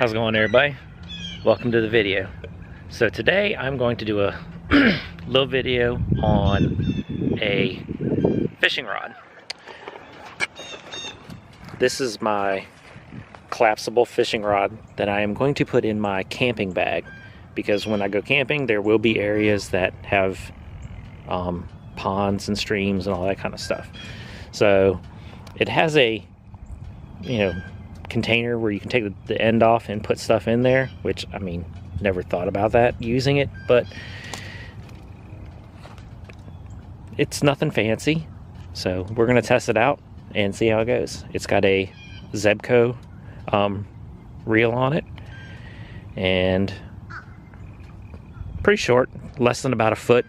How's it going, everybody? Welcome to the video. So today I'm going to do a little video on a fishing rod. This is my collapsible fishing rod that I am going to put in my camping bag, because when I go camping there will be areas that have ponds and streams and all that kind of stuff. So it has a container where you can take the end off and put stuff in there, which I mean, never thought about that using it, but it's nothing fancy. So we're gonna test it out and see how it goes. It's got a Zebco reel on it, and pretty short, less than about a foot,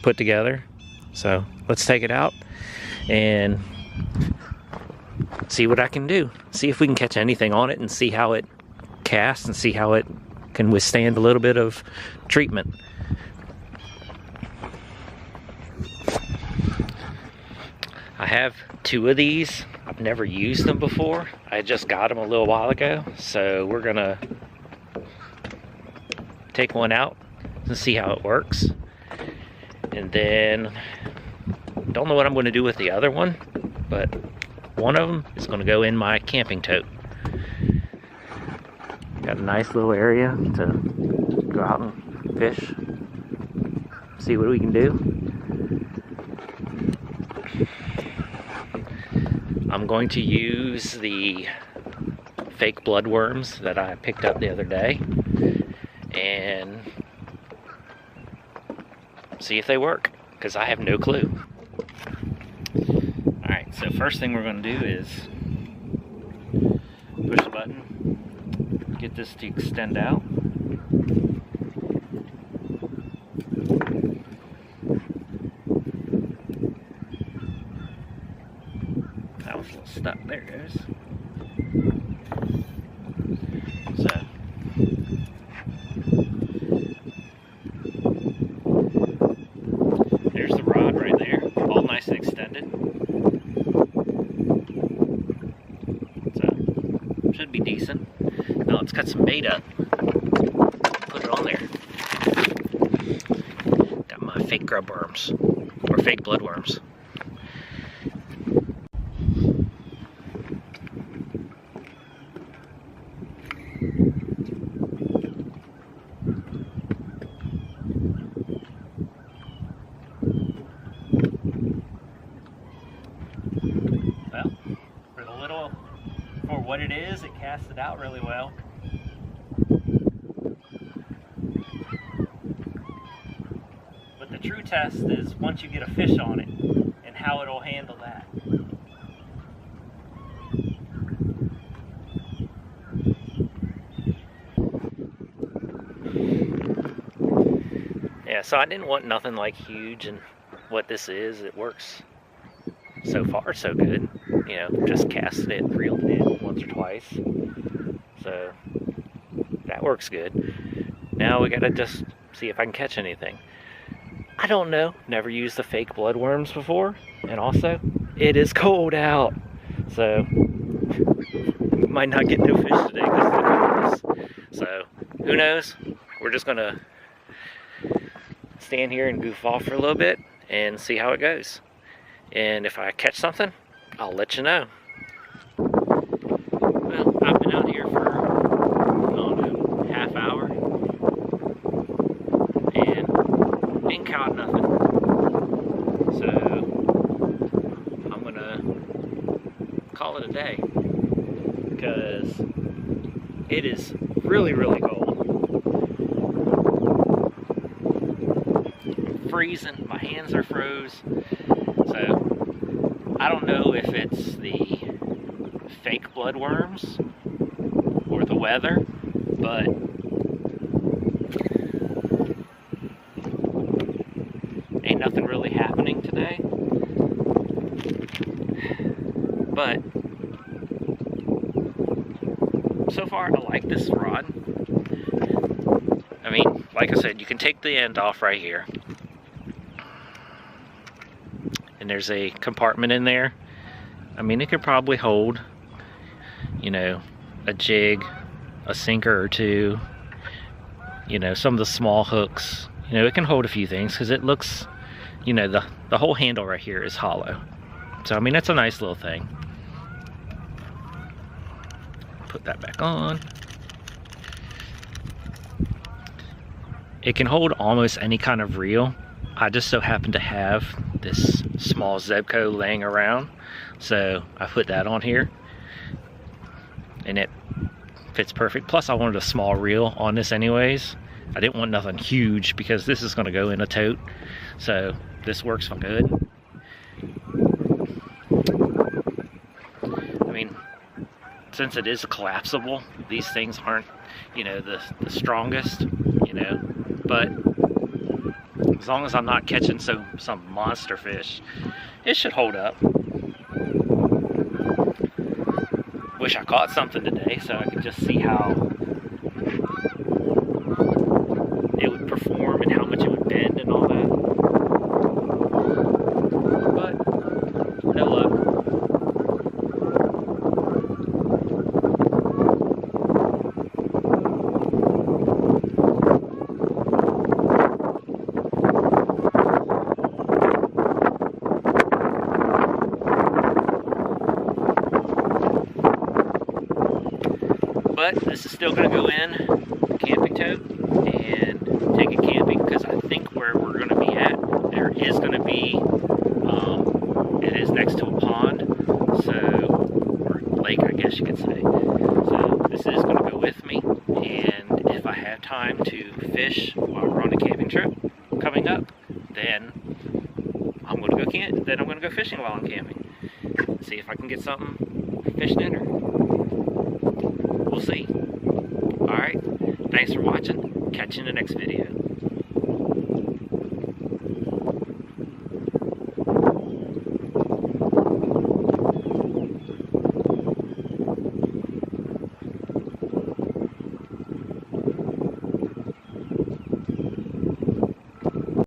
put together. So let's take it out and see what I can do. See if we can catch anything on it and see how it casts and see how it can withstand a little bit of treatment. I have two of these. I've never used them before. I just got them a little while ago. So we're gonna take one out and see how it works. And then, don't know what I'm gonna do with the other one, but one of them is going to go in my camping tote. Got a nice little area to go out and fish, see what we can do. I'm going to use the fake bloodworms that I picked up the other day and see if they work, because I have no clue. So first thing we're going to do is push the button, get this to extend out. That was a little stuck. There it goes. So there's the rod right there, all nice and extended. Should be decent. Now let's cut some bait up. Put it on there. Got my fake grub worms, or fake bloodworms. For what it is, it casts it out really well. But the true test is once you get a fish on it and how it'll handle that. Yeah, so I didn't want nothing like huge, and what this is, it works so far so good. Just casted it, reeled it in once or twice. So that works good. Now we gotta just see if I can catch anything. I don't know, never used the fake bloodworms before, and also it is cold out, so we might not get no fish today because of the coldness. So who knows? We're just gonna stand here and goof off for a little bit and see how it goes. And if I catch something, I'll let you know. Well, I've been out here for, I don't know, half hour and ain't caught nothing. So I'm gonna call it a day, because it is really, really cold. I'm freezing, my hands are froze. So I don't know if it's the fake bloodworms or the weather, but ain't nothing really happening today. But so far I like this rod. I mean, like I said, you can take the end off right here. And there's a compartment in there. I mean, it could probably hold, you know, a jig a sinker or two, you know, some of the small hooks. You know, it can hold a few things because it looks, you know, the whole handle right here is hollow. So I mean, that's a nice little thing. Put that back on. It can hold almost any kind of reel. I just so happen to have this small Zebco laying around, so I put that on here, and it fits perfect. Plus I wanted a small reel on this anyways. I didn't want nothing huge because this is going to go in a tote, so this works good. I mean, since it is a collapsible, these things aren't, you know, the strongest, you know, but as long as I'm not catching some monster fish, it should hold up. Wish I caught something today so I could just see how it would perform and how much it would bend and all that. But no luck. But this is still going to go in the camping tote and take it camping, because I think where we're going to be at, there is going to be, it is next to a pond, so, or lake I guess you could say. So this is going to go with me, and if I have time to fish while we're on a camping trip coming up, then I'm going to go then I'm going to go fishing while I'm camping. See if I can get something fish dinner. We'll see. Alright, thanks for watching. Catch you in the next video.